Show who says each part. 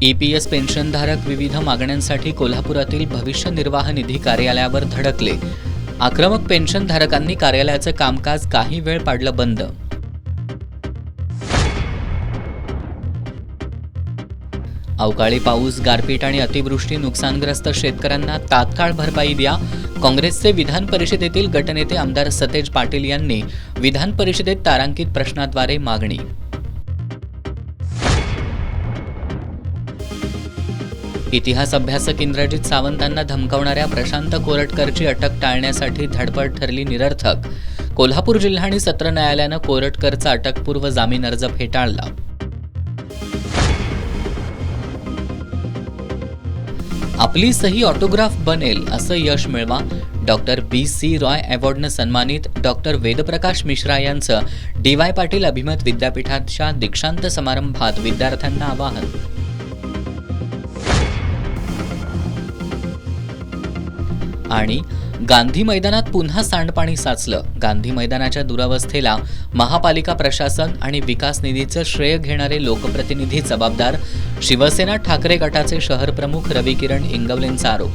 Speaker 1: EPS पेन्शनधारक विविध मागण्यांसाठी कोल्हापुरातील भविष्य निर्वाह निधी कार्यालयावर धडकले. आक्रमक पेन्शनधारकांनी कार्यालयाचे कामकाज काही वेळ पाडलं बंद. अवकाळी पाऊस, गारपीट आणि अतिवृष्टी नुकसानग्रस्त शेतकऱ्यांना तात्काळ भरपाई द्या. काँग्रेसचे विधान परिषदेतील गटनेते आमदार सतेज पाटील यांनी विधान परिषदेत तारांकित प्रश्नाद्वारे मागणी. इतिहास अभ्यासक इंद्रजित सावंतांना धमकावणाऱ्या प्रशांत कोरटकरची अटक टाळण्यासाठी धडपड ठरली निरर्थक. कोल्हापूर जिल्हा आणि सत्र न्यायालयानं कोरटकरचा अटकपूर्व जामीन अर्ज फेटाळला. आपली सही ऑटोग्राफ बनेल असं यश मिळवा. Doctor B.C. रॉय अवॉर्डनं सन्मानित डॉक्टर वेदप्रकाश मिश्रा यांचं D.Y. पाटील अभिमत विद्यापीठाच्या दीक्षांत समारंभात विद्यार्थ्यांना आवाहन. आणि गांधी मैदानात पुन्हा सांडपाणी साचलं. गांधी मैदानाच्या दुरावस्थेला महापालिका प्रशासन आणि विकास निधीचं श्रेय घेणारे लोकप्रतिनिधी जबाबदार. शिवसेना ठाकरे गटाचे शहर प्रमुख रवी किरण इंगवलेंचा आरोप.